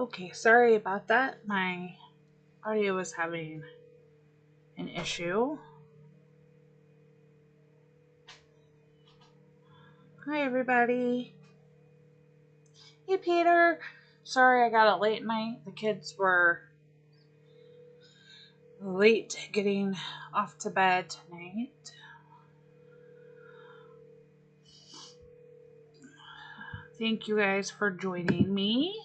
Okay, sorry about that. My audio was having an issue. Hi, everybody. Hey, Peter. Sorry I got up late night. The kids were late getting off to bed tonight. Thank you guys for joining me.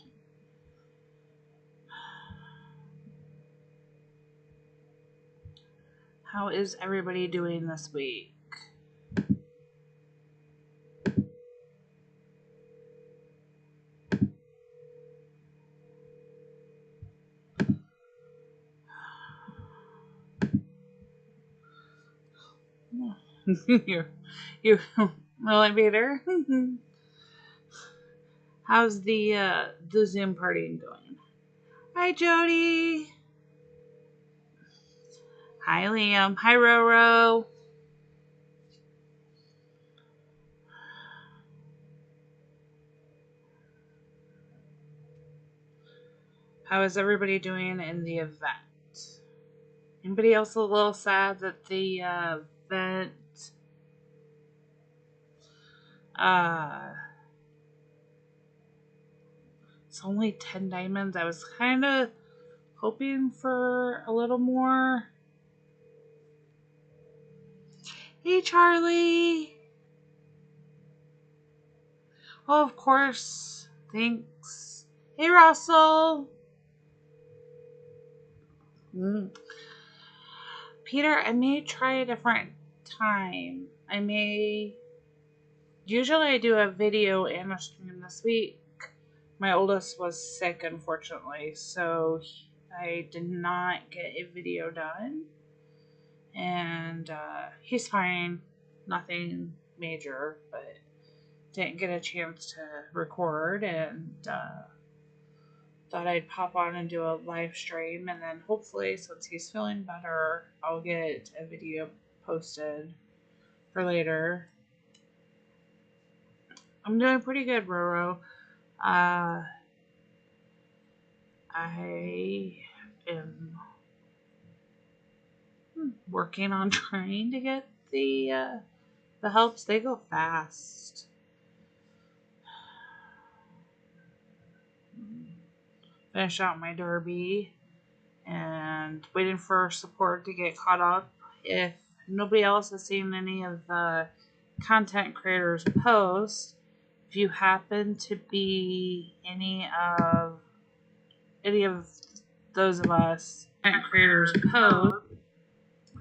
How is everybody doing this week? you're really Peter. How's the Zoom party going? Hi, Jody. Hi, Liam. Hi, Roro. How is everybody doing in the event? Anybody else a little sad that the event it's only 10 diamonds? I was kind of hoping for a little more. Hey, Charlie. Oh, of course. Thanks. Hey, Russell. Peter, I may try a different time. Usually I do a video and a stream this week. My oldest was sick, unfortunately, so I did not get a video done. And he's fine. Nothing major, but didn't get a chance to record, and thought I'd pop on and do a live stream, and then hopefully, since he's feeling better, I'll get a video posted for later. I'm doing pretty good, Roro. I am working on trying to get the helps. They go fast. Finish out my derby and waiting for support to get caught up. If nobody else has seen any of the content creators posts, if you happen to be any of those of us content creators post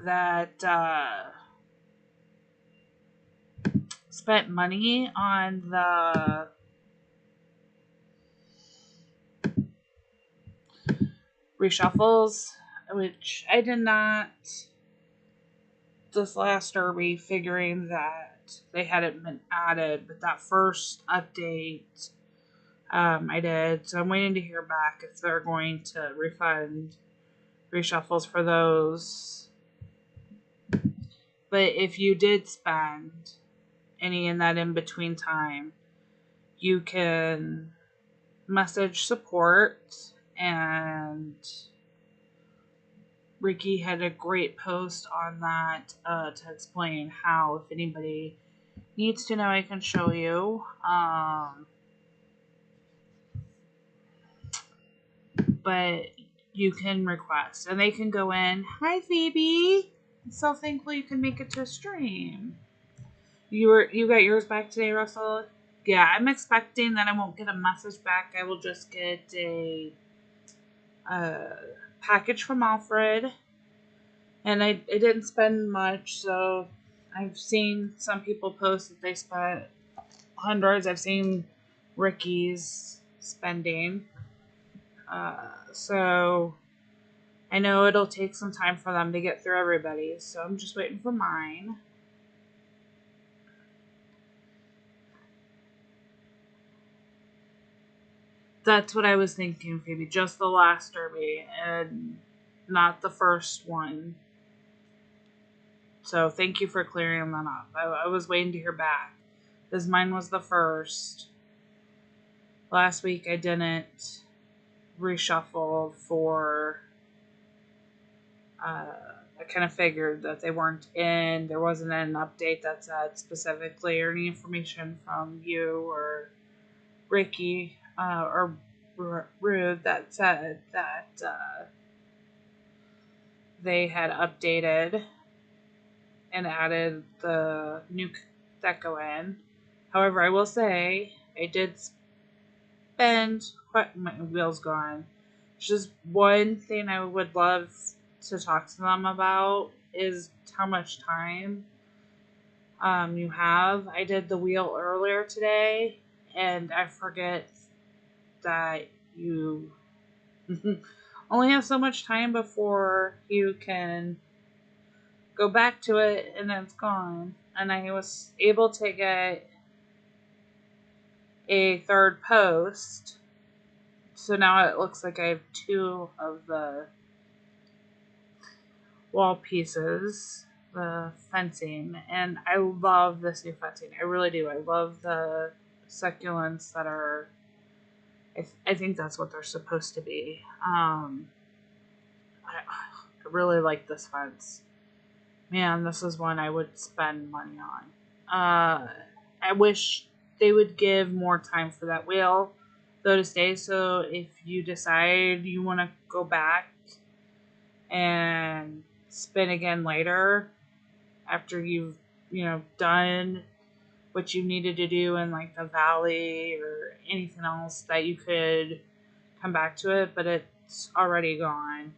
that spent money on the reshuffles, which I did not this last derby, figuring that they hadn't been added, but that first update I did, so I'm waiting to hear back if they're going to refund reshuffles for those. But if you did spend any in that in-between time, you can message support, and Ricky had a great post on that to explain how, if anybody needs to know, I can show you. But you can request, and they can go in. Hi, Phoebe. I'm so thankful you can make it to a stream. You got yours back today, Russell? Yeah, I'm expecting that I won't get a message back. I will just get a package from Alfred. And I didn't spend much, so I've seen some people post that they spent hundreds. I've seen Ricky's spending. So I know it'll take some time for them to get through everybody, so I'm just waiting for mine. That's what I was thinking, Phoebe. Just the last derby and not the first one. So thank you for clearing that up. I was waiting to hear back, because mine was the first. Last week I didn't reshuffle for, I kind of figured that they weren't in, there wasn't an update that said specifically or any information from you or Ricky or Rude that said that they had updated and added the new that go in. However, I will say I did spend quite my wheels gone. Just one thing I would love to talk to them about is how much time you have. I did the wheel earlier today, and I forget that you only have so much time before you can go back to it and it's gone. And I was able to get a third post. So now it looks like I have 2 of the wall pieces, the fencing. And I love this new fencing. I really do. I love the succulents that are, I think that's what they're supposed to be. I really like this fence. Man, this is one I would spend money on. I wish they would give more time for that wheel, though, to stay. So if you decide you want to go back and spin again later, after you've, done what you needed to do in like the valley or anything else, that you could come back to it, but it's already gone.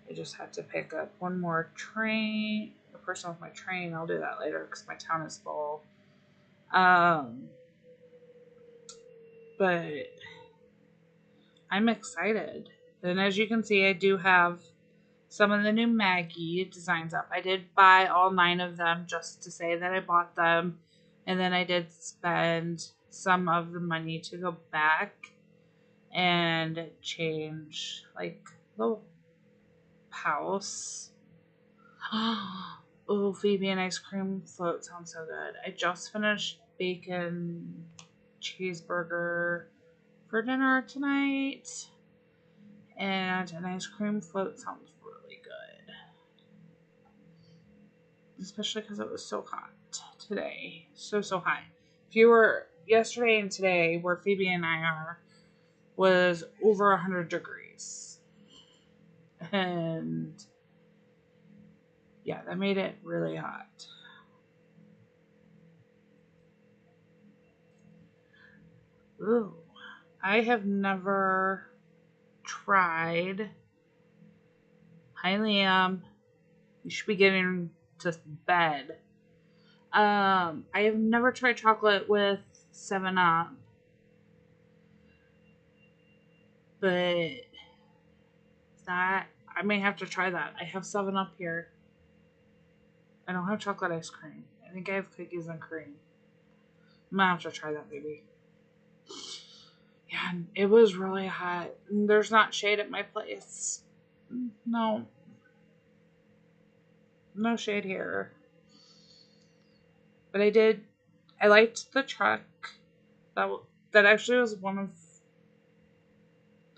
I just had to pick up one more train, a person with my train. I'll do that later because my town is full. But I'm excited. And as you can see, I do have some of the new Maggie designs up. I did buy all 9 of them just to say that I bought them. And then I did spend some of the money to go back and change like the house. Oh, Phoebe and ice cream float sounds so good. I just finished bacon cheeseburger for dinner tonight, and an ice cream float sounds really good, especially because it was so hot today. So hot. If you were yesterday and today, where Phoebe and I are, was over 100 degrees, and yeah, that made it really hot. Ooh, I have never tried. Hi, Liam. You should be getting to bed. I have never tried chocolate with 7-Up, but that I may have to try that. I have 7-Up here. I don't have chocolate ice cream. I think I have cookies and cream. I'm gonna have to try that, maybe. Yeah, it was really hot. There's not shade at my place. No. No shade here. But I liked the truck. That actually was one of,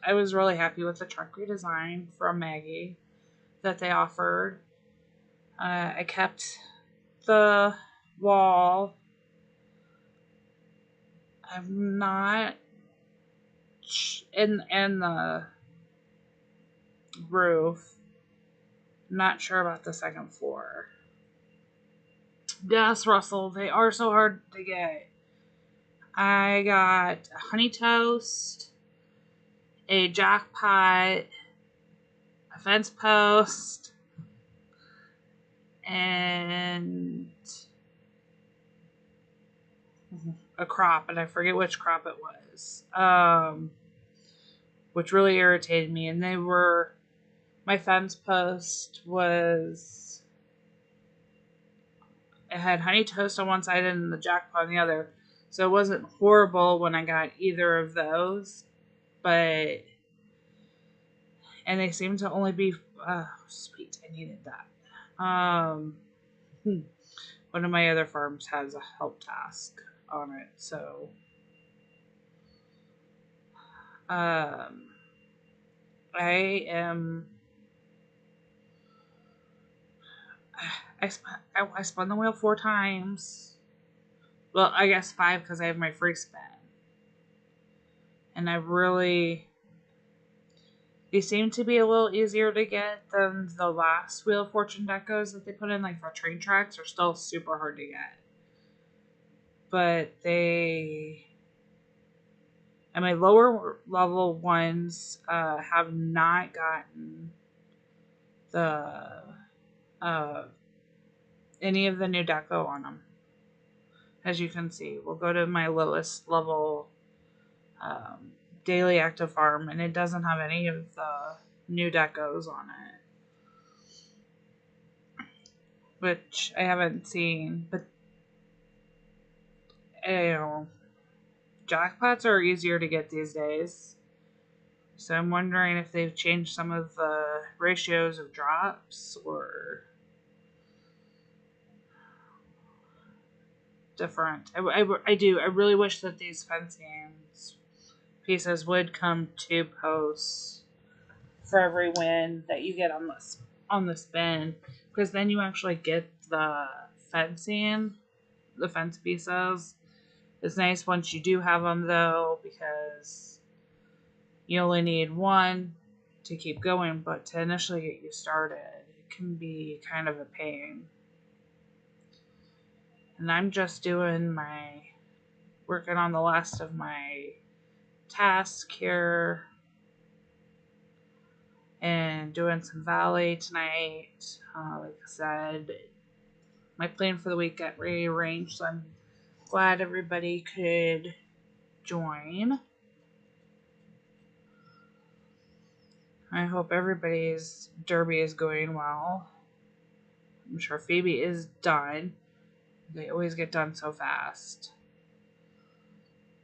I was really happy with the truck redesign from Maggie that they offered. I kept the wall. I'm not in the roof. Not sure about the second floor. Yes, Russell, they are so hard to get. I got a honey toast, a jackpot, a fence post, and a crop, and I forget which crop it was, which really irritated me. And my fence post was, it had honey toast on one side and the jackpot on the other. So it wasn't horrible when I got either of those, and they seem to only be, sweet, I needed that. One of my other farms has a help task on it, so Um, I I spun the wheel 4 times. Well, I guess 5 because I have my free spin. And they seem to be a little easier to get than the last Wheel of Fortune decos that they put in, like for train tracks, are still super hard to get. But and my lower level ones have not gotten the uh, any of the new deco on them. As you can see, we'll go to my lowest level um, daily active farm, and it doesn't have any of the new decos on it, which I haven't seen. But jackpots are easier to get these days, so I'm wondering if they've changed some of the ratios of drops or different. I really wish that these fencing pieces would come 2 posts for every win that you get on the spin, because then you actually get the fence pieces. It's nice once you do have them though, because you only need 1 to keep going, but to initially get you started, it can be kind of a pain. And I'm just working on the last of my task here and doing some Valley tonight. Like I said, my plan for the week got rearranged, so I'm glad everybody could join. I hope everybody's derby is going well. I'm sure Phoebe is done. They always get done so fast.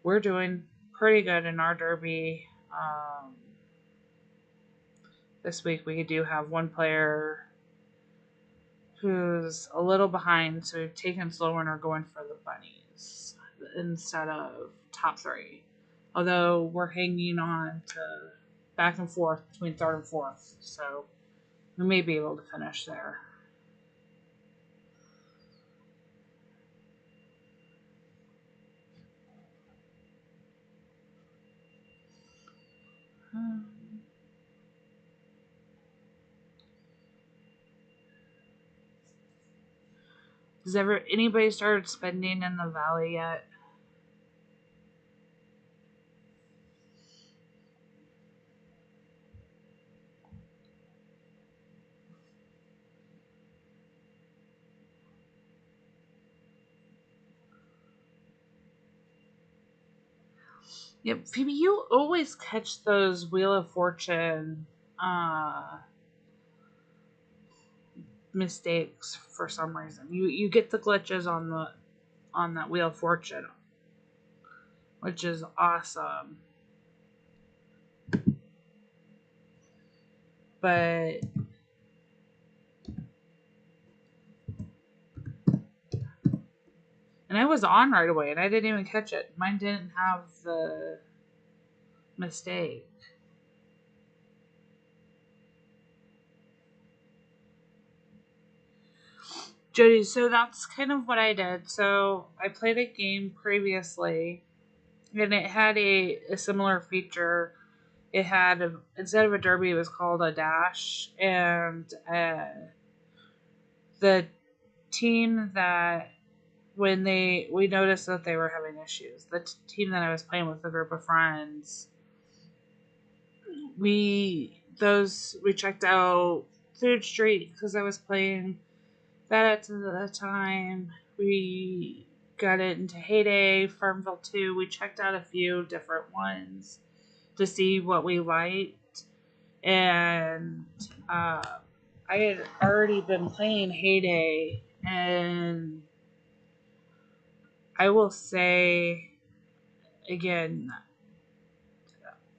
We're doing pretty good in our derby. This week we do have one player who's a little behind, so we've taken slower and are going for the bunnies instead of top 3. Although we're hanging on to back and forth between 3rd and 4th, so we may be able to finish there. Has anybody started spending in the Valley yet? Yep, Phoebe, you always catch those Wheel of Fortune mistakes for some reason. You get the glitches on that Wheel of Fortune, which is awesome. But and I was on right away and I didn't even catch it. Mine didn't have the mistake. Jody, so that's kind of what I did. So I played a game previously and it had a similar feature. It had instead of a derby, it was called a dash, and the team that when we noticed that they were having issues. The team that I was playing with, a group of friends, we checked out Third Street because I was playing that at the time. We got it into Heyday, Farmville 2. We checked out a few different ones to see what we liked. And I had already been playing Heyday, and I will say again,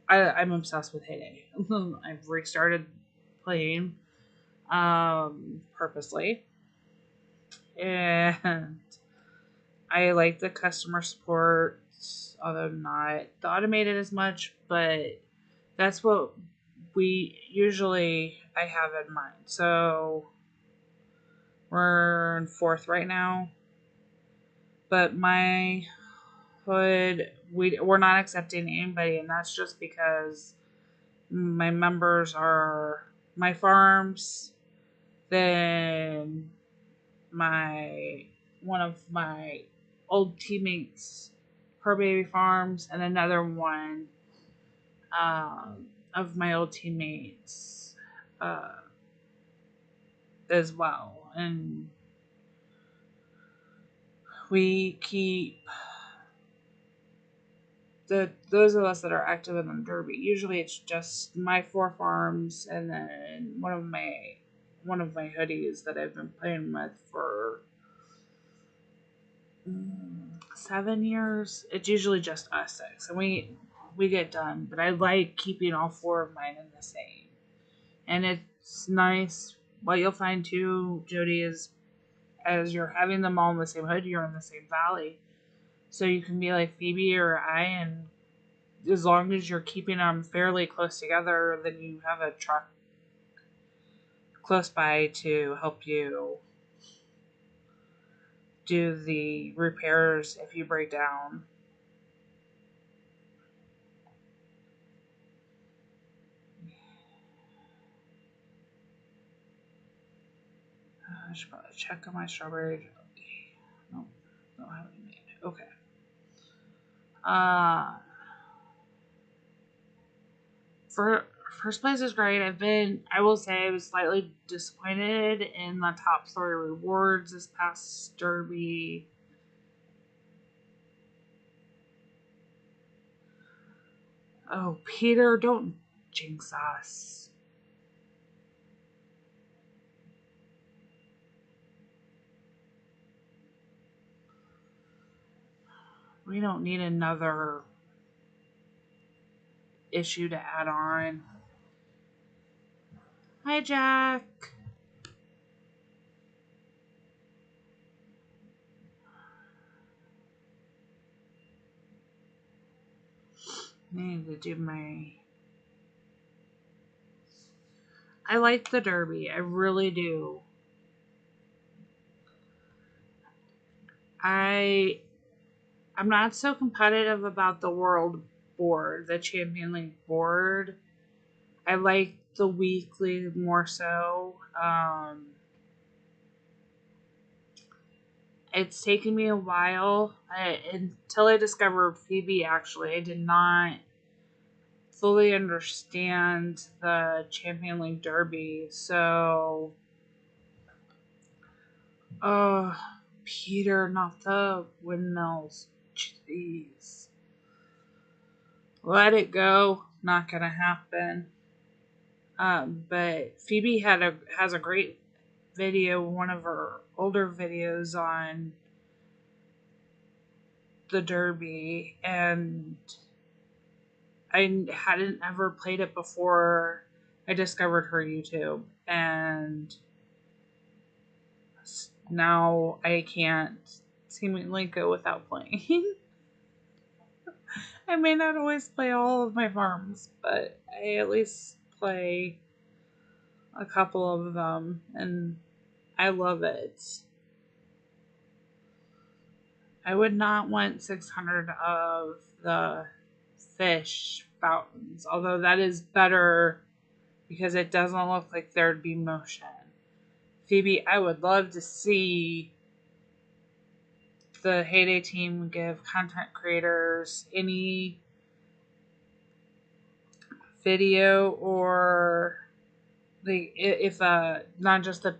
I'm obsessed with Heyday. I've restarted playing purposely, and I like the customer support. although not the automated as much, but that's what I have in mind. So we're in 4th right now, but my hood, we're not accepting anybody, and that's just because my members are my farms, then one of my old teammates, her baby farms, and another one of my old teammates as well. And we keep those of us that are active in the derby. Usually it's just my 4 farms and then one of my hoodies that I've been playing with for 7 years. It's usually just us 6, and we get done. But I like keeping all 4 of mine in the same. And it's nice. What you'll find too, Jody, is as you're having them all in the same hood, you're in the same valley. So you can be like Phoebe or I, and as long as you're keeping them fairly close together, then you have a truck close by to help you do the repairs if you break down. I should probably check on my strawberry jelly. Nope, don't have any made. Okay. For first place is great. I will say I was slightly disappointed in the top 3 rewards this past derby. Oh, Peter, don't jinx us. We don't need another issue to add on. Hi, Jack. I need to do I like the derby. I really do. I'm not so competitive about the world board, the Champion League board. I like the weekly more so. It's taken me a while until I discovered Phoebe. Actually, I did not fully understand the Champion League Derby. So, Peter, not the windmills. Jeez. Let it go. Not gonna happen. But Phoebe has a great video, one of her older videos on the Derby, and I hadn't ever played it before I discovered her YouTube, and now I can't seemingly go without playing. I may not always play all of my farms, but I at least play a couple of them, and I love it. I would not want 600 of the fish fountains, although that is better because it doesn't look like there'd be motion. Phoebe, I would love to see the Heyday team give content creators any video or if not just the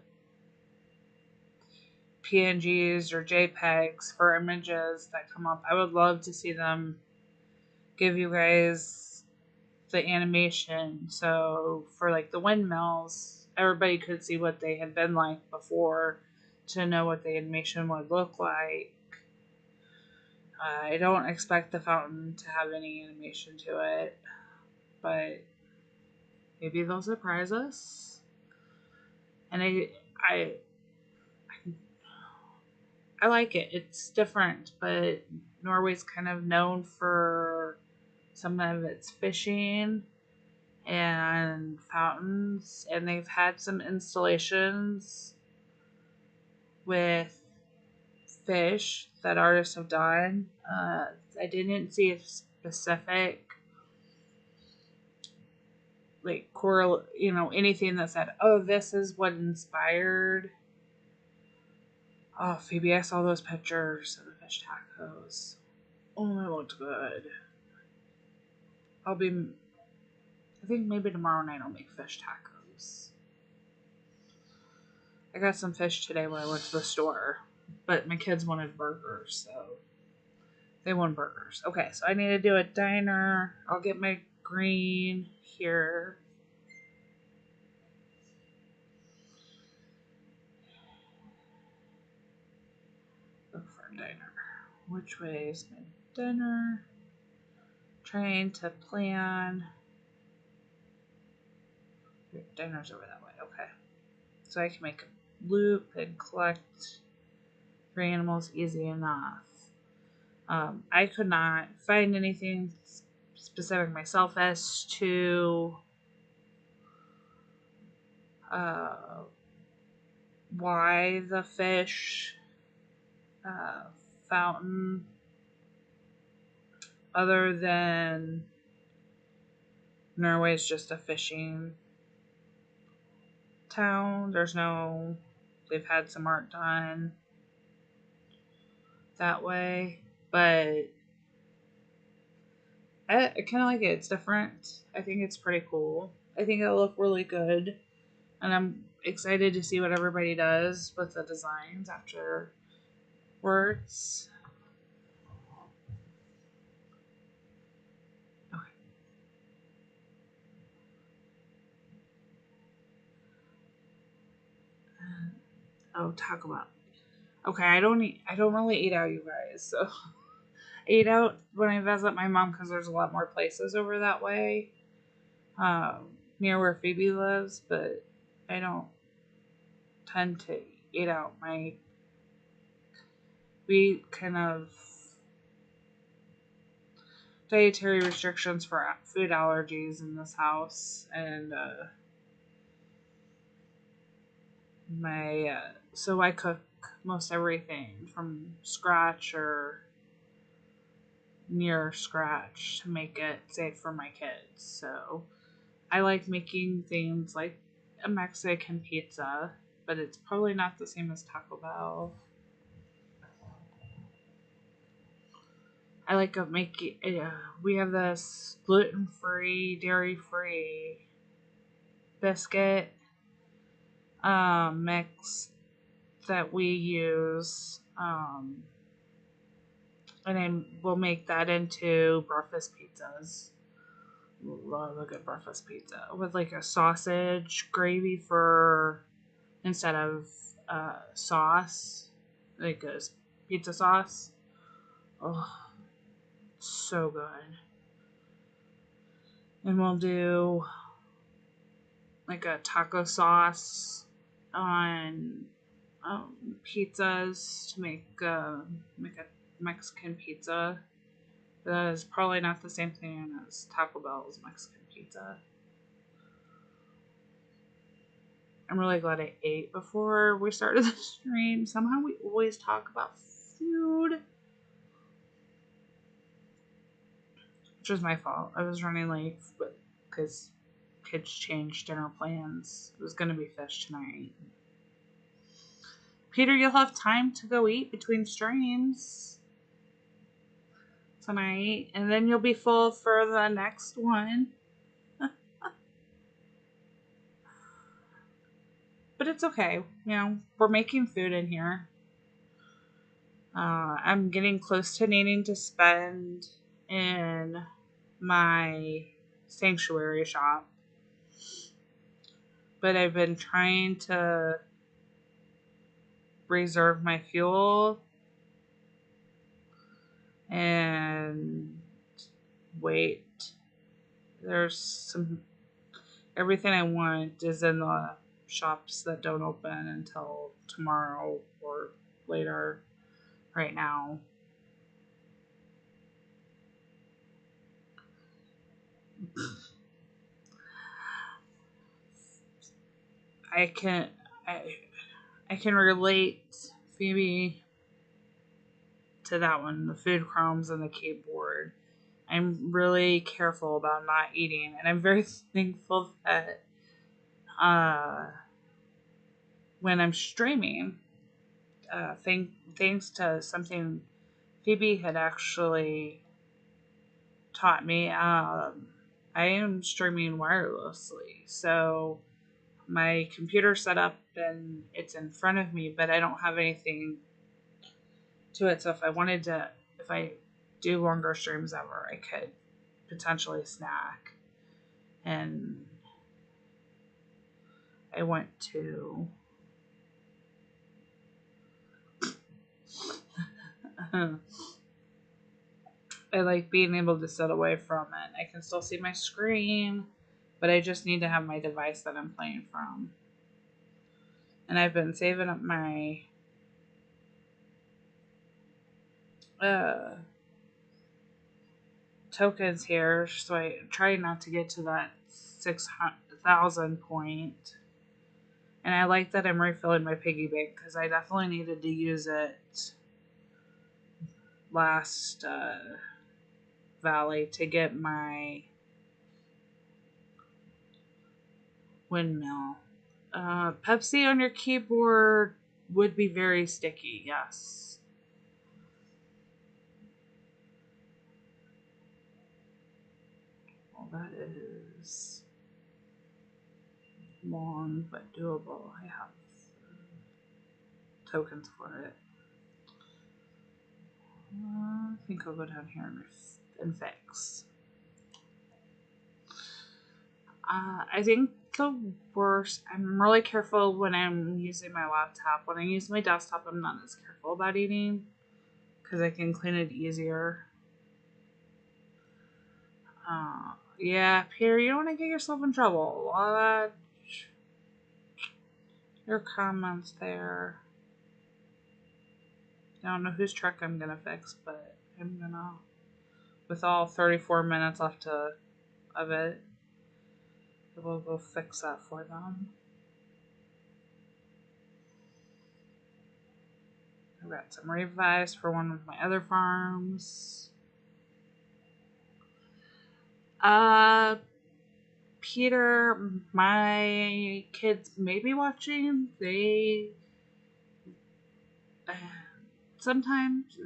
PNGs or JPEGs for images that come up. I would love to see them give you guys the animation. So for like the windmills, everybody could see what they had been like before to know what the animation would look like. I don't expect the fountain to have any animation to it, but maybe they'll surprise us. And I I like it. It's different, but Norway's kind of known for some of its fishing and fountains, and they've had some installations with fish that artists have done. I didn't see a specific like anything that said, "Oh, this is what inspired." Oh, Phoebe, I saw those pictures of the fish tacos. Oh, they looked good. I think maybe tomorrow night I'll make fish tacos. I got some fish today when I went to the store, but my kids wanted burgers, so they want burgers. Okay, so I need to do a diner. I'll get my green here. Look for a diner. Which way is my dinner? Trying to plan. Diner's over that way. Okay. So I can make a loop and collect three animals easy enough. I could not find anything specific myself as to why the fish fountain, other than Norway is just a fishing town. They've had some art done that way, but I kind of like it. It's different. I think it's pretty cool. I think it'll look really good, and I'm excited to see what everybody does with the designs afterwards. Okay. Oh, Taco Bell. Okay, I don't really eat out, you guys. So I eat out when I visit my mom because there's a lot more places over that way, near where Phoebe lives. But I don't tend to eat out. We kind of dietary restrictions for food allergies in this house, and so I cook most everything from scratch or near scratch to make it safe for my kids. So I like making things like a Mexican pizza, but it's probably not the same as Taco Bell. I like making. We have this gluten-free, dairy-free biscuit mix that we use, and then we'll make that into breakfast pizzas. Love a good breakfast pizza with like a sausage gravy for instead of sauce, like a pizza sauce. Oh, so good. And we'll do like a taco sauce on pizzas to make a Mexican pizza. That is probably not the same thing as Taco Bell's Mexican pizza. I'm really glad I ate before we started the stream. Somehow we always talk about food, which was my fault. I was running late because kids changed dinner plans. It was going to be fish tonight. Peter, you'll have time to go eat between streams tonight, and then you'll be full for the next one. But it's okay. We're making food in here. I'm getting close to needing to spend in my sanctuary shop. But I've been trying to reserve my fuel and wait. Everything I want is in the shops that don't open until tomorrow or later. right now. I can I can relate Phoebe to that one, the food crumbs and the keyboard. I'm really careful about not eating, and I'm very thankful that uh, when I'm streaming, thanks to something Phoebe had actually taught me, I am streaming wirelessly. So my computer set up and it's in front of me, but I don't have anything to it. So if I do longer streams ever, I could potentially snack. And I went to I like being able to sit away from it. I can still see my screen, but I just need to have my device that I'm playing from. And I've been saving up my uh, tokens here, so I try not to get to that 6,000 point. And I like that I'm refilling my piggy bank because I definitely needed to use it last Valley to get my windmill. Pepsi on your keyboard would be very sticky, yes. Well, that is long but doable. I have tokens for it. I think I'll go down here and fix. I think the worst, I'm really careful when I'm using my laptop. When I use my desktop, I'm not as careful about eating because I can clean it easier. Yeah, Peter, you don't want to get yourself in trouble. Watch your comments there. I don't know whose truck I'm gonna fix, but I'm gonna, with all 34 minutes left of it, we'll go fix that for them. I've got some revives for one of my other farms. Peter, my kids may be watching. They sometimes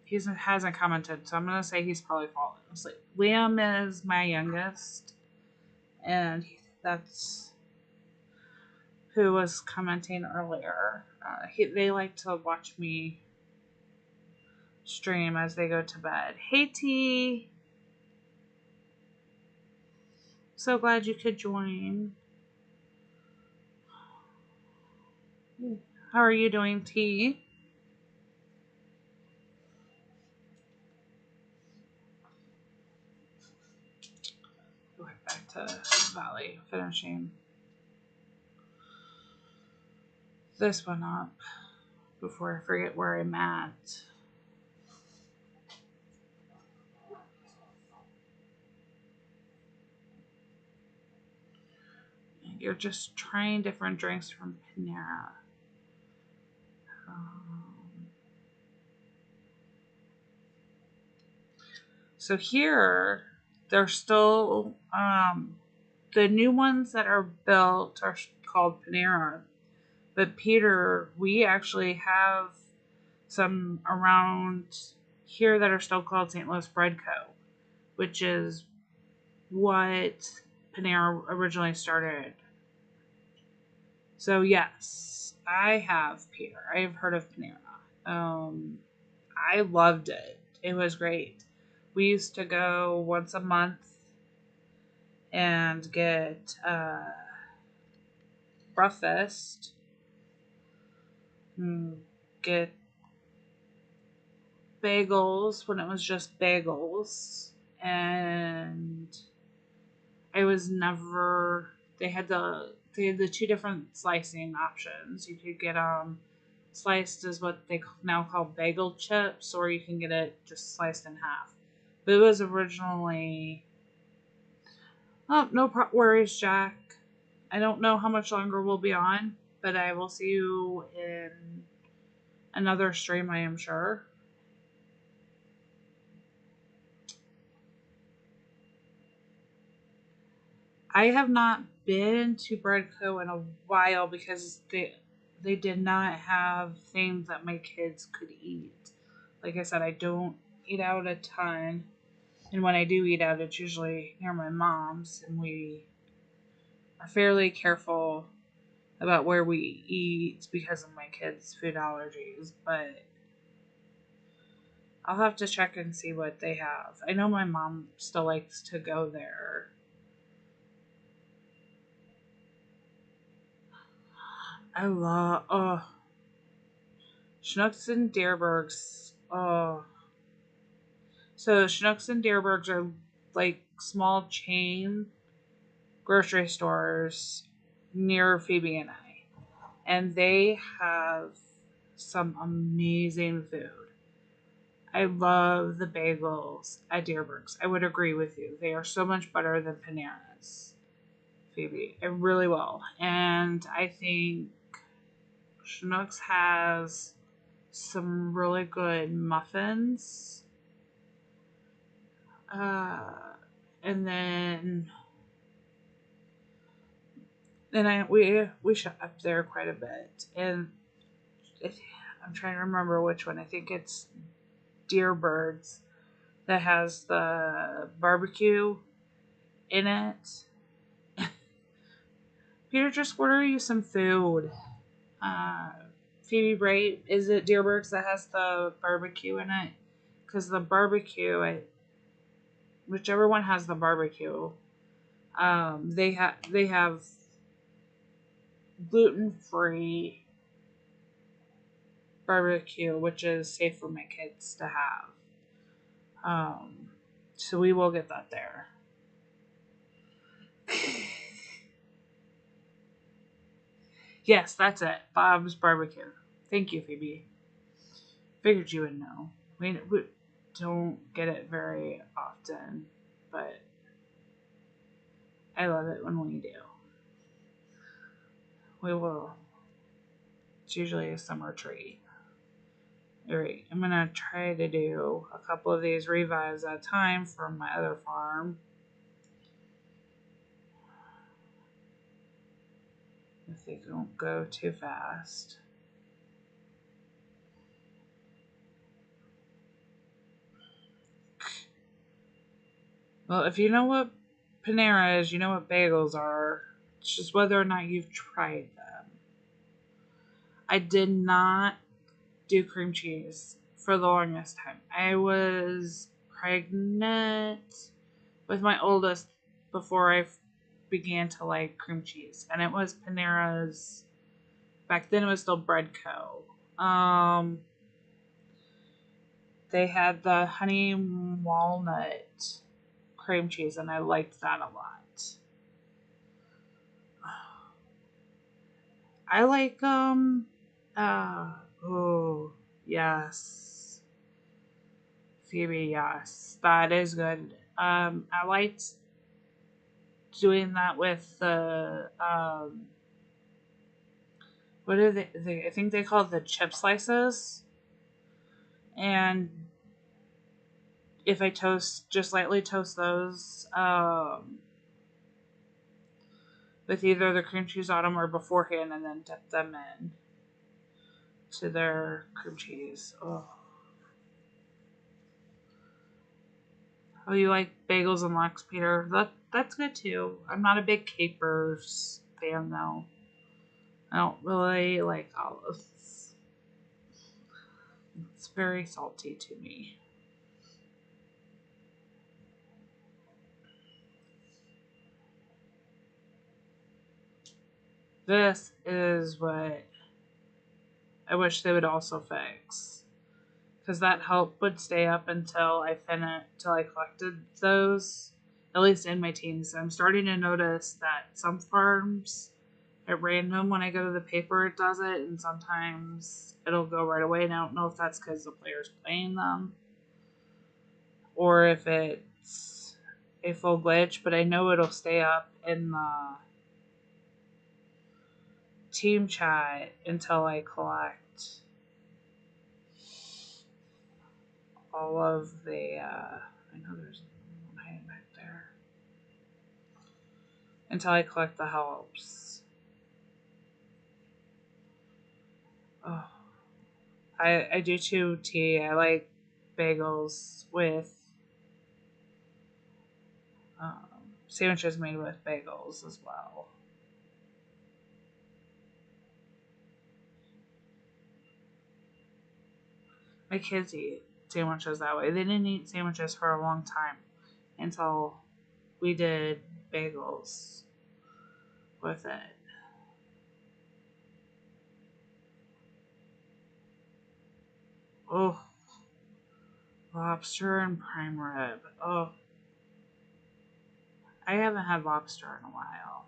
he hasn't commented, so I'm gonna say he's probably falling asleep. Liam is my youngest, and that's who was commenting earlier. They like to watch me stream as they go to bed. Hey T, so glad you could join. How are you doing, T? Go back to Valley, finishing this one up before I forget where I'm at. You're just trying different drinks from Panera. So here, they're still the new ones that are built are called Panera. But Peter, we actually have some around here that are still called St. Louis Bread Co., which is what Panera originally started. So yes, I have Peter. I have heard of Panera. I loved it. It was great. We used to go once a month and get breakfast, get bagels when it was just bagels, and I was never. They had the two different slicing options. You could get sliced is what they now call bagel chips, or you can get it just sliced in half. But it was originally. Oh, no worries, Jack. I don't know how much longer we'll be on, but I will see you in another stream, I am sure. I have not been to Breadco in a while because they did not have things that my kids could eat. Like I said, I don't eat out a ton, and when I do eat out, it's usually near my mom's, and we are fairly careful about where we eat because of my kids' food allergies. But I'll have to check and see what they have. I know my mom still likes to go there. I love Schnucks and Deerbergs. Oh, so Schnucks and Deerbergs are like small chain grocery stores near Phoebe and I, and they have some amazing food. I love the bagels at Deerbergs. I would agree with you. They are so much better than Panera's, Phoebe. I really will. And I think Schnucks has some really good muffins. Uh, and then we shop up there quite a bit. And I'm trying to remember which one. I think it's Deerbergs that has the barbecue in it. Peter, just order you some food. Uh, Phoebe, right? Is it Deerbergs that has the barbecue in it? Because the barbecue, whichever one has the barbecue, they have gluten-free barbecue, which is safe for my kids to have. So we will get that there. Yes, that's it. Bob's Barbecue. Thank you, Phoebe. Figured you would know. We don't get it very often, but I love it when we do. We will. It's usually a summer treat. Alright, I'm gonna try to do a couple of these revives at a time from my other farm. If they don't go too fast. Well, if you know what Panera is, you know what bagels are. It's just whether or not you've tried them. I did not do cream cheese for the longest time. I was pregnant with my oldest before I began to like cream cheese, and it was Panera's. Back then, it was still Breadco. They had the honey walnut cream cheese, and I liked that a lot. I like oh yes, Phoebe, yes, that is good. I liked doing that with the what are they? I think they call it the chip slices. And if I just lightly toast those, with either the cream cheese on them or beforehand, and then dip them in to their cream cheese. Oh, you like bagels and lox, Peter? That's good too. I'm not a big capers fan though. I don't really like olives. It's very salty to me. This is what I wish they would also fix. Because that help would stay up until I collected those, at least in my teens. I'm starting to notice that some farms at random when I go to the paper it does it, and sometimes it'll go right away, and I don't know if that's because the player's playing them or if it's a full glitch, but I know it'll stay up in the team chat until I collect all of the I know there's one hiding back there. Until I collect the helps. Oh, I do too, tea. I like bagels with sandwiches made with bagels as well. My kids eat sandwiches that way. They didn't eat sandwiches for a long time until we did bagels with it. Oh, lobster and prime rib. Oh, I haven't had lobster in a while.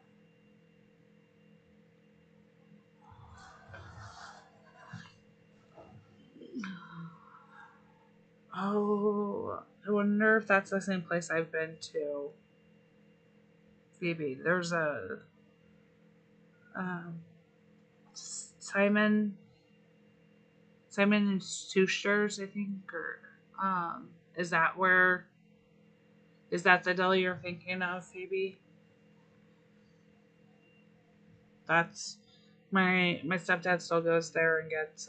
Oh, I wonder if that's the same place I've been to. Phoebe, there's a um, Simon and Schuster's, I think, or is that where? Is that the deli you're thinking of, Phoebe? That's my stepdad still goes there and gets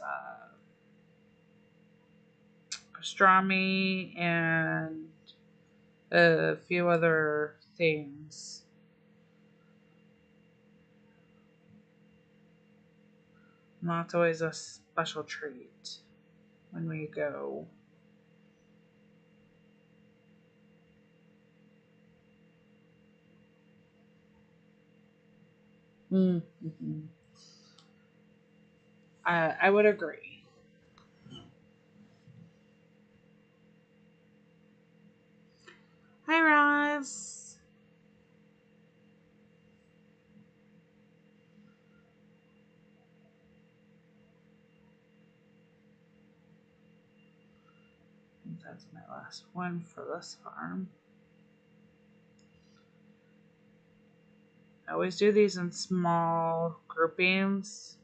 pastrami and a few other things. And that's always a special treat when we go. Mm-hmm. I would agree. Hi, Roz. I think that's my last one for this farm. I always do these in small groupings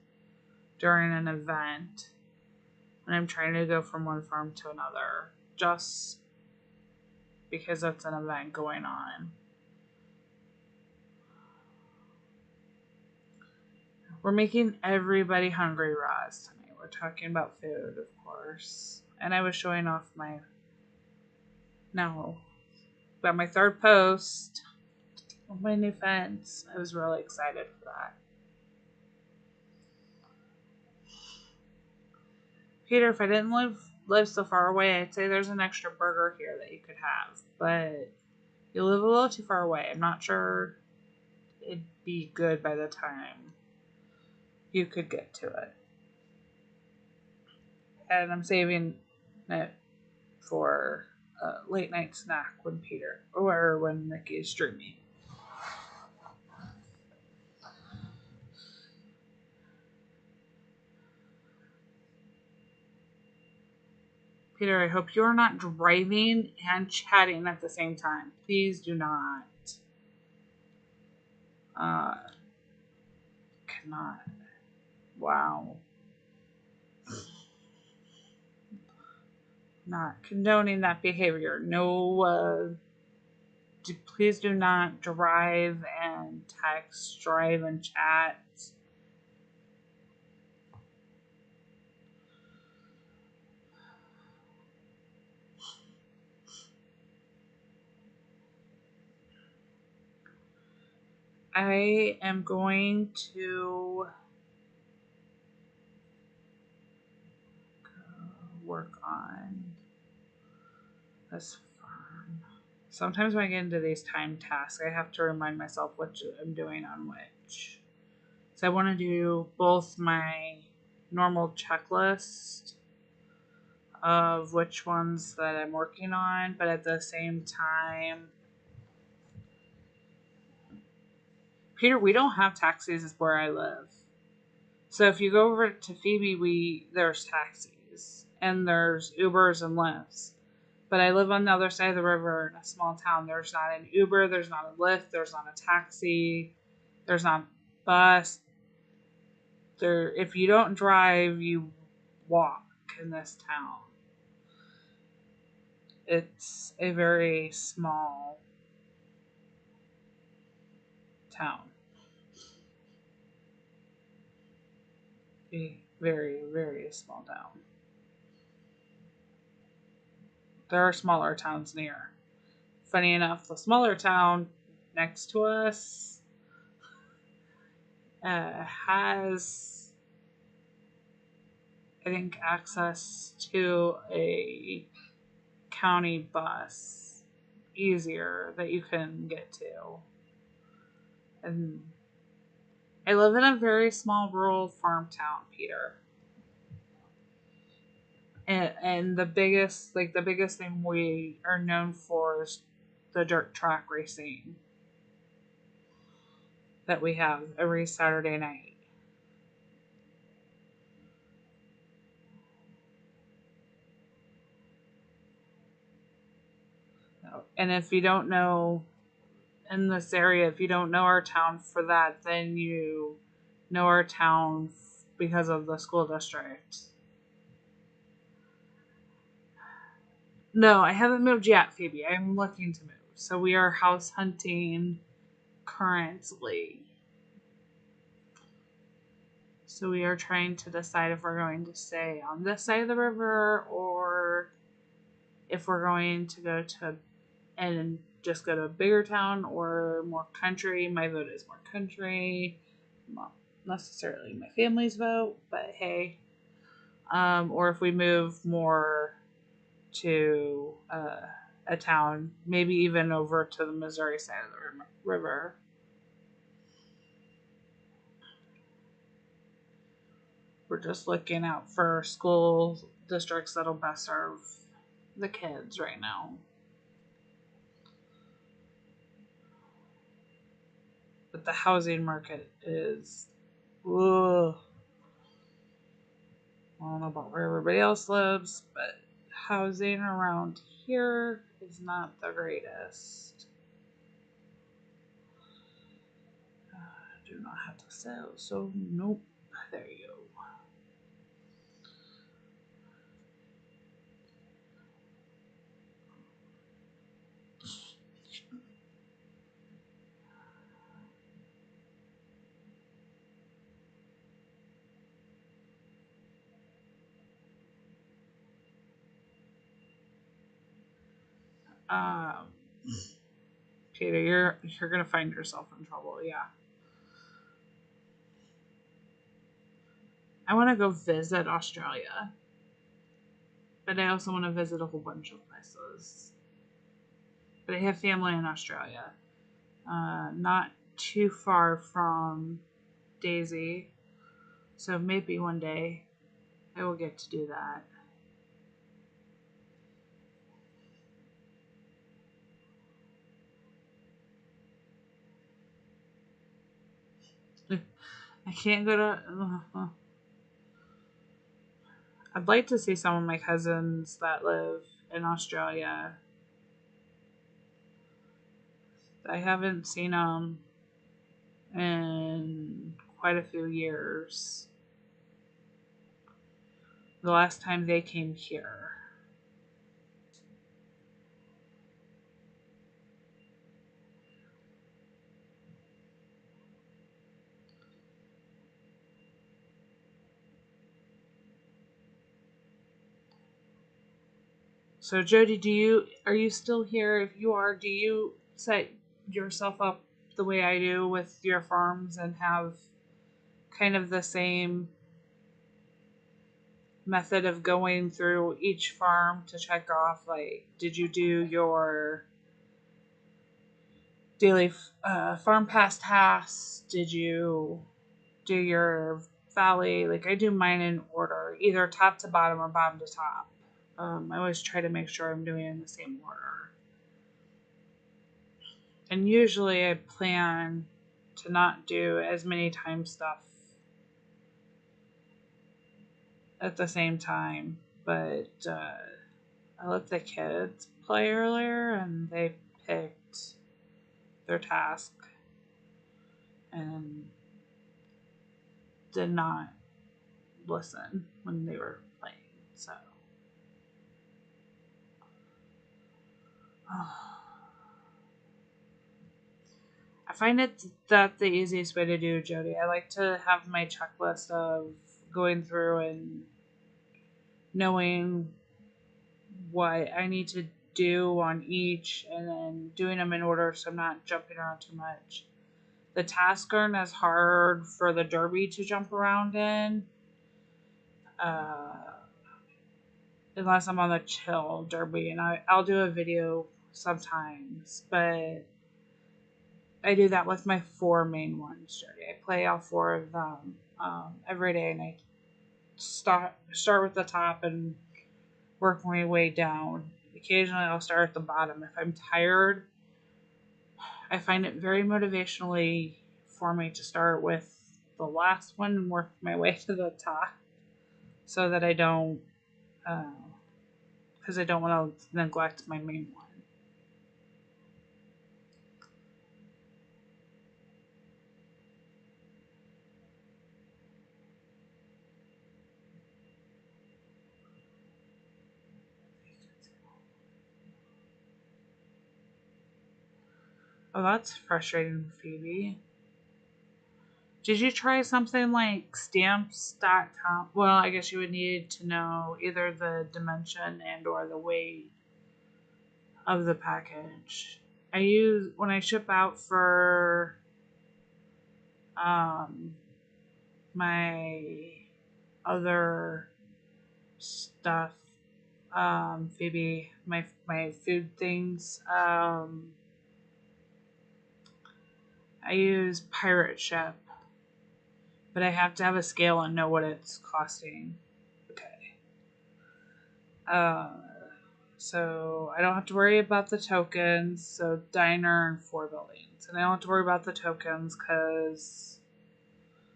during an event when I'm trying to go from one farm to another, just because it's an event going on. We're making everybody hungry, Roz, tonight. We're talking about food, of course. And I was showing off my. No. Got my third post of my new fence. I was really excited for that. Peter, if I didn't live so far away, I'd say there's an extra burger here that you could have. But you live a little too far away. I'm not sure it'd be good by the time you could get to it. And I'm saving it for a late night snack when Peter or when Nikki is streaming. Peter, I hope you're not driving and chatting at the same time. Please do not. Cannot. Wow. Not condoning that behavior. No, please do not drive and text, drive and chat. I am going to work on this farm. Sometimes when I get into these time tasks, I have to remind myself which I'm doing on which. So I want to do both my normal checklist of which ones that I'm working on, but at the same time, Peter, we don't have taxis where I live. So if you go over to Phoebe, there's taxis and there's Ubers and Lyfts. But I live on the other side of the river in a small town. There's not an Uber, there's not a Lyft, there's not a taxi, there's not a bus. If you don't drive, you walk in this town. It's a very small town. A very, very small town. There are smaller towns near. Funny enough, the smaller town next to us has, I think, access to a county bus easier that you can get to. And I live in a very small rural farm town, Peter. And the biggest thing we are known for is the dirt track racing that we have every Saturday night. And if you don't know in this area, if you don't know our town for that, then you know our town because of the school district. No, I haven't moved yet, Phoebe. I'm looking to move. So we are house hunting currently. So we are trying to decide if we're going to stay on this side of the river or if we're going to go to and just go to a bigger town or more country. My vote is more country. Not necessarily my family's vote, but hey. Or if we move more to a town, maybe even over to the Missouri side of the river. We're just looking out for school districts that'll best serve the kids right now. But the housing market is, ugh. I don't know about where everybody else lives, but housing around here is not the greatest. I do not have to sell, so nope. There you go. Um, Peter, you're gonna find yourself in trouble. Yeah. I want to go visit Australia, but I also want to visit a whole bunch of places. But I have family in Australia, not too far from Daisy, so maybe one day I will get to do that. I can't go to. I'd like to see some of my cousins that live in Australia. I haven't seen them in quite a few years. The last time they came here. So Jody, are you still here? If you are, do you set yourself up the way I do with your farms and have kind of the same method of going through each farm to check off, like, did you do your daily farm pass tasks? Did you do your valley? Like, I do mine in order, either top to bottom or bottom to top. I always try to make sure I'm doing it in the same order. And usually I plan to not do as many time stuff at the same time. But I let the kids play earlier, and they picked their task and did not listen when they were playing. So I find it that the easiest way to do, Jody. I like to have my checklist of going through and knowing what I need to do on each, and then doing them in order so I'm not jumping around too much. The tasks aren't as hard for the derby to jump around in, unless I'm on the chill derby, and I'll do a video sometimes, but I do that with my 4 main ones, Jody. I play all 4 of them every day, and I start with the top and work my way down. Occasionally, I'll start at the bottom. If I'm tired, I find it very motivationally for me to start with the last one and work my way to the top, so that I don't, because I don't want to neglect my main one. Oh, that's frustrating, Phoebe. Did you try something like stamps.com? Well, I guess you would need to know either the dimension and or the weight of the package. I use, when I ship out for my other stuff, Phoebe, my food things, I use Pirate Ship, but I have to have a scale and know what it's costing. Okay. So I don't have to worry about the tokens. So diner and 4 buildings, and I don't have to worry about the tokens because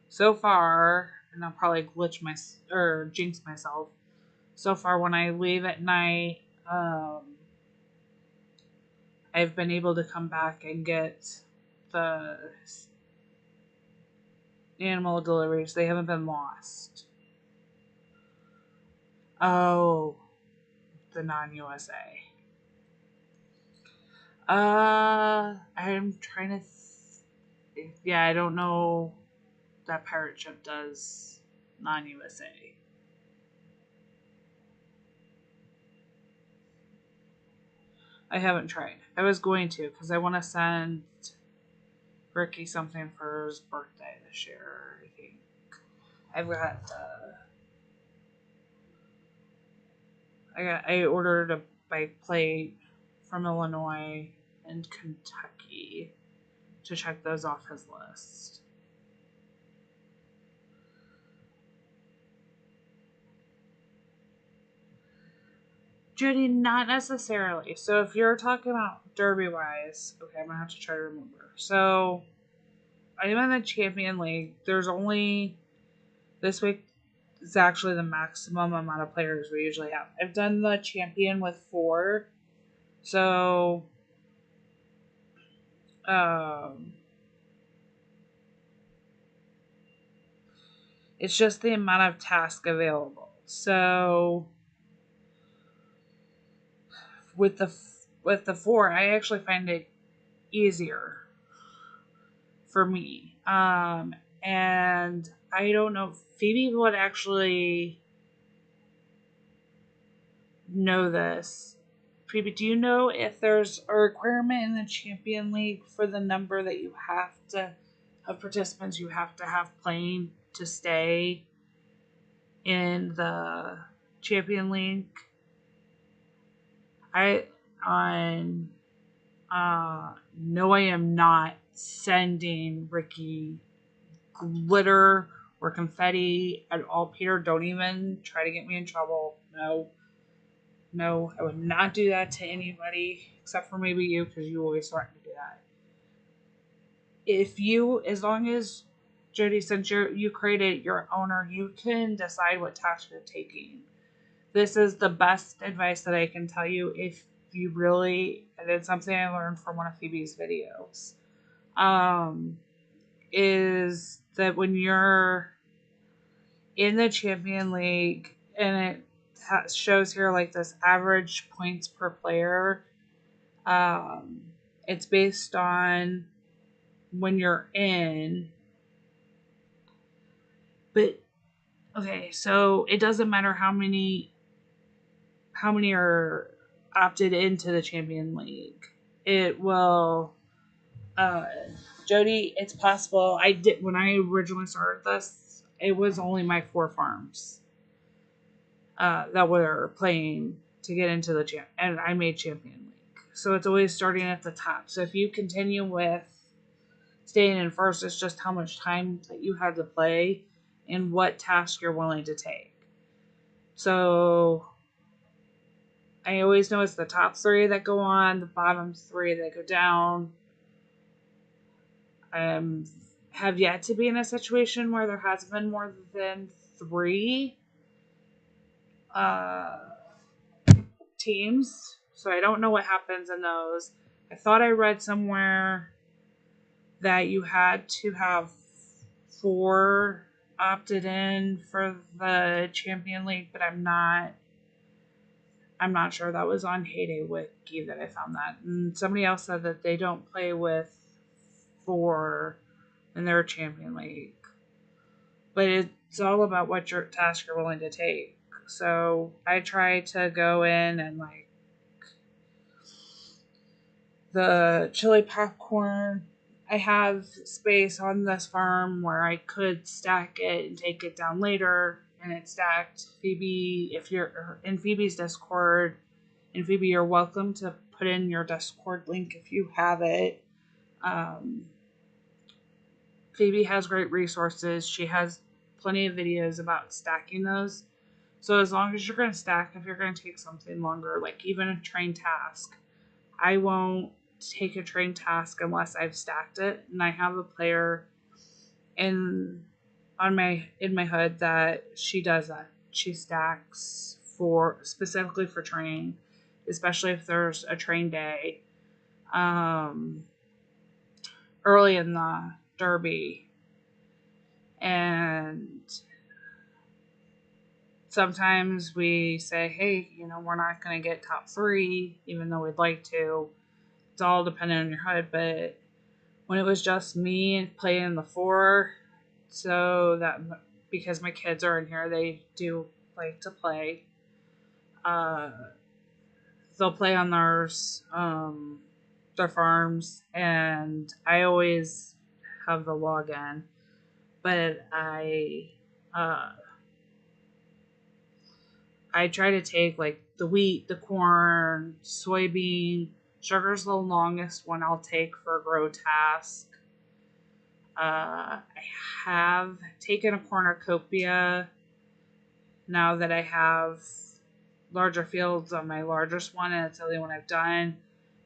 so far, and I'll probably jinx myself. So far, when I leave at night, I've been able to come back and get the animal deliveries. They haven't been lost. Oh, the non-USA. I'm trying to. Yeah, I don't know that Pirate Ship does non-USA. I haven't tried. I was going to because I want to send Ricky something for his birthday this year. I think I've got. I ordered a bike plate from Illinois and Kentucky to check those off his list. Judy, not necessarily. So if you're talking about derby wise, okay, I'm gonna have to try to remember. So I'm in the Champion League. There's only this week is actually the maximum amount of players we usually have. I've done the Champion with 4. So it's just the amount of tasks available. So with the 4, I actually find it easier for me. And I don't know, Phoebe would actually know this. Phoebe, do you know if there's a requirement in the Champion League for the number that you have to of participants you have to have playing to stay in the Champion League? No, I am not sending Ricky glitter or confetti at all. Peter, don't even try to get me in trouble. No, I would not do that to anybody except for maybe you, because you always threaten to do that. if you, as long as Jody, since you created your owner, you can decide what task you're taking. This is the best advice that I can tell you if you really, and it's something I learned from one of Phoebe's videos, is that when you're in the Champion League and it shows here like this average points per player, it's based on when you're in. But okay, so it doesn't matter how many are opted into the Champion League. It will, Jody, it's possible. I did, when I originally started this, it was only my 4 farms that were playing to get into the champ, and I made Champion League. So it's always starting at the top. So if you continue with staying in first, it's just how much time that you had to play and what task you're willing to take. So I always know it's the top 3 that go on, the bottom 3 that go down. Have yet to be in a situation where there has been more than 3 teams, so I don't know what happens in those. I thought I read somewhere that you had to have 4 opted in for the Champion League, but I'm not sure. That was on Heyday Wiki that I found that. And somebody else said that they don't play with 4 in their Champion League. But it's all about what your task you're willing to take. So I try to go in and like the chili popcorn. I have space on this farm where I could stack it and take it down later, and it's stacked. Phoebe, if you're in Phoebe's Discord, and Phoebe, you're welcome to put in your Discord link if you have it. Phoebe has great resources. She has plenty of videos about stacking those. So as long as you're going to stack, if you're going to take something longer, like even a train task, I won't take a train task unless I've stacked it, and I have a player in my hood that she does that. She stacks for specifically for train, especially if there's a train day early in the derby, and sometimes we say, hey, we're not going to get top 3 even though we'd like to. It's all dependent on your HUD, but when it was just me playing in the 4, so that because my kids are in here, they do like to play. They'll play on their farms, and I always have the login, but I try to take like the wheat, the corn, soybean. Sugar's the longest one I'll take for a grow task. I have taken a cornucopia now that I have larger fields on my largest one, and it's the only one I've done.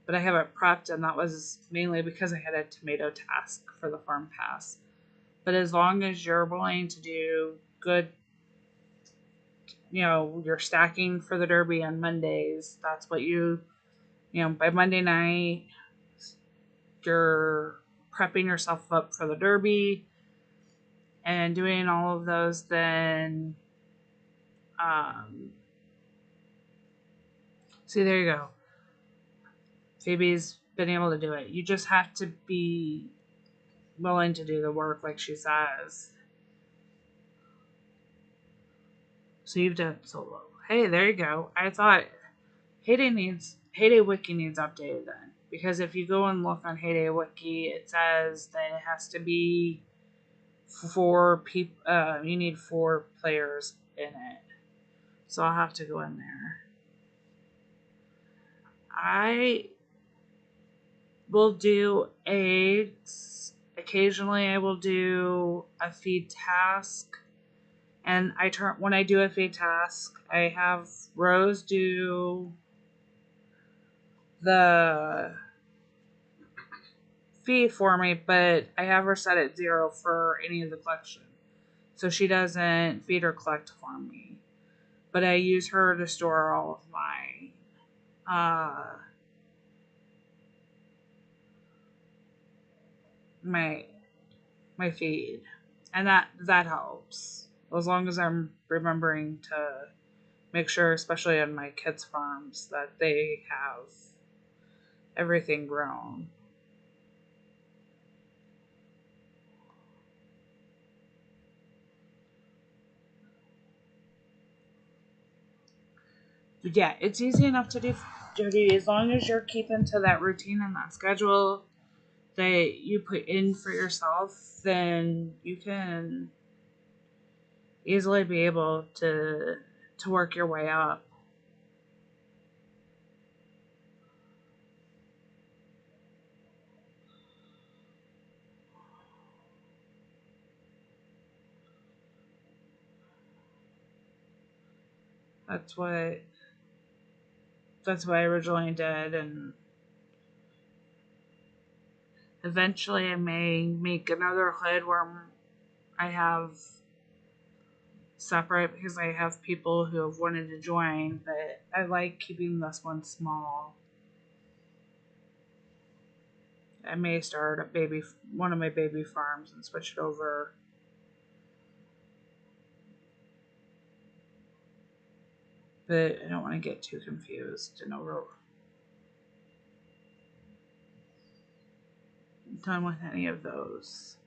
But I have it prepped, and that was mainly because I had a tomato task for the farm pass. But as long as you're willing to do good, you're stacking for the derby on Mondays, that's what by Monday night, you're prepping yourself up for the derby and doing all of those, then see, there you go. Phoebe's been able to do it. You just have to be willing to do the work, like she says. So you've done solo. Hey, there you go. I thought Heyday Wiki needs updated then. Because if you go and look on Heyday Wiki, it says that it has to be 4 people. You need 4 players in it. So I'll have to go in there. I will do eggs. Occasionally I will do a feed task. And when I do a feed task, I have Rose do the feed for me, but I have her set at 0 for any of the collection. So she doesn't feed or collect for me. But I use her to store all of my my feed. And that helps. As long as I'm remembering to make sure, especially on my kids' farms, that they have everything grown. But yeah, it's easy enough to do, Jody, as long as you're keeping to that routine and that schedule that you put in for yourself, then you can easily be able to work your way up. That's what I originally did, and eventually I may make another hood where I have separate, because I have people who have wanted to join, but I like keeping this one small. I may start one of my baby farms and switch it over. But I don't want to get too confused and done with any of those.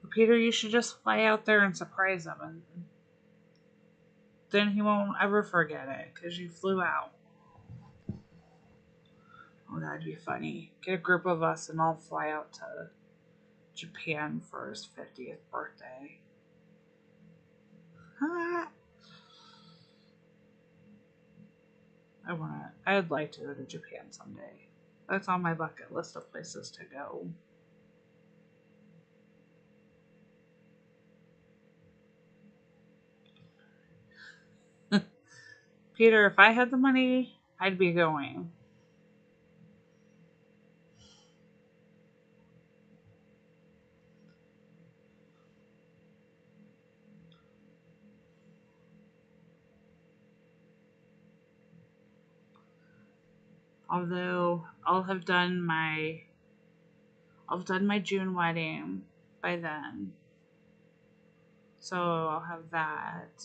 Peter, you should just fly out there and surprise him, and then he won't ever forget it because you flew out. Oh, that'd be funny. Get a group of us and I'll fly out to Japan for his 50th birthday. I'd like to go to Japan someday. That's on my bucket list of places to go. Peter, if I had the money, I'd be going. Although I'll have done my June wedding by then. So I'll have that.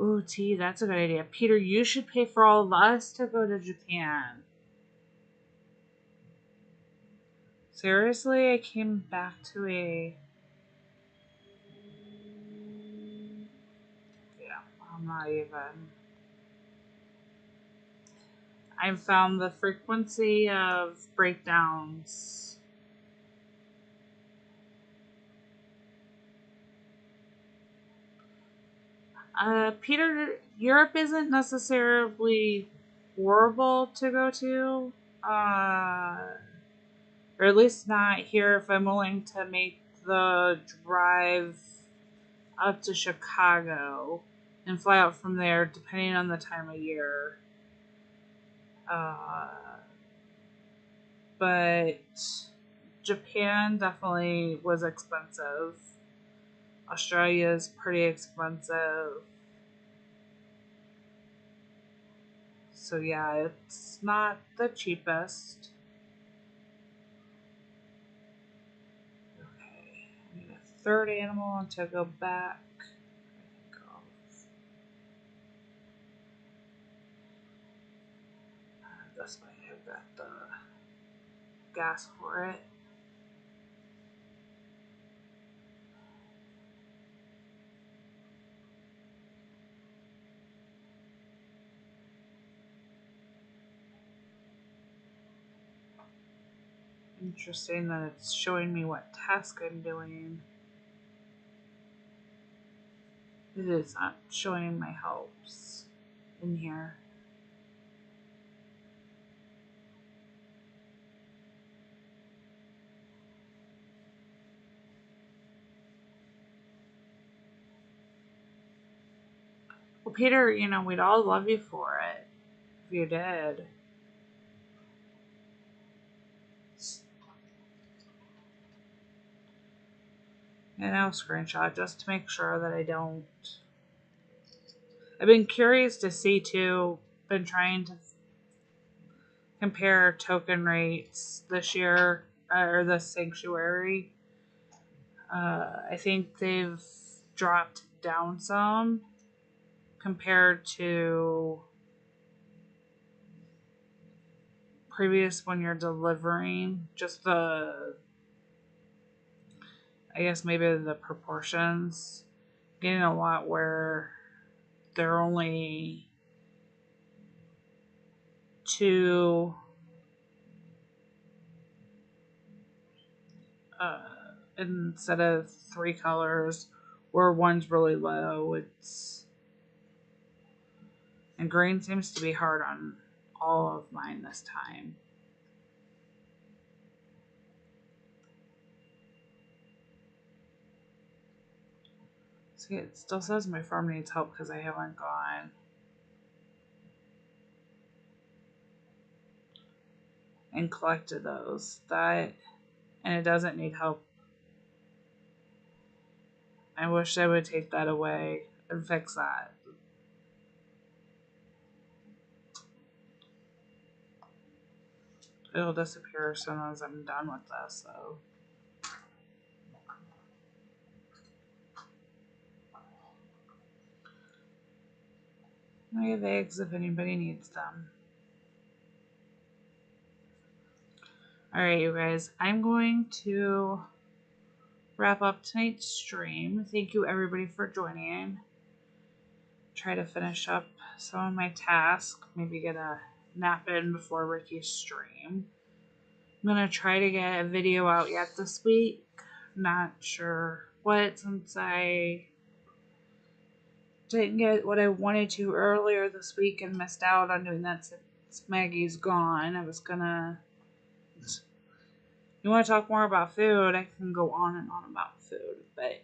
Ooh, T, that's a good idea. Peter, you should pay for all of us to go to Japan. Seriously, I came back to a... Yeah, I'm not even... I've found the frequency of breakdowns. Peter, Europe isn't necessarily horrible to go to. Or at least not here if I'm willing to make the drive up to Chicago and fly out from there, depending on the time of year. Uh, but Japan definitely was expensive. Australia is pretty expensive. So yeah, it's not the cheapest. Okay, I need a third animal to go back. This way I've got the gas for it. Interesting that it's showing me what task I'm doing. It is not showing my helps in here. Well, Peter, you know, we'd all love you for it if you did. And I'll screenshot just to make sure that I don't. I've been curious to see too. Been trying to compare token rates this year, or the sanctuary. I think they've dropped down some compared to previous when you're delivering. Just the, I guess maybe the proportions. Getting a lot where they're only two instead of 3 colors, where one's really low. And green seems to be hard on all of mine this time. See, it still says my farm needs help because I haven't gone and collected those. And it doesn't need help. I wish I would take that away and fix that. It'll disappear as soon as I'm done with this, though. I have eggs if anybody needs them. Alright, you guys, I'm going to wrap up tonight's stream. Thank you, everybody, for joining. Try to finish up some of my tasks. Maybe get a nap in before Ricky's stream. I'm going to try to get a video out yet this week. Not sure what, since I didn't get what I wanted to earlier this week and missed out on doing that since Maggie's gone. I was gonna. You want to talk more about food? I can go on and on about food, but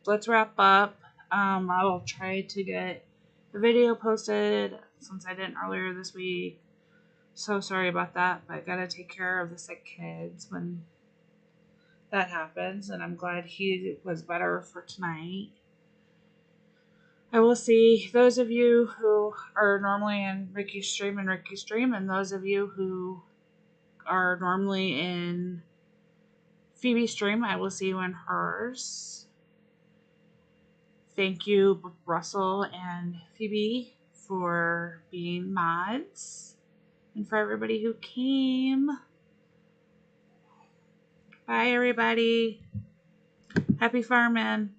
let's wrap up. I will try to get the video posted since I didn't earlier this week. So sorry about that, but I gotta take care of the sick kids when that happens, and I'm glad he was better for tonight. I will see those of you who are normally in Ricky's stream and those of you who are normally in Phoebe's stream, I will see you in hers. Thank you, Russell and Phoebe, for being mods, and for everybody who came. Bye, everybody. Happy farming.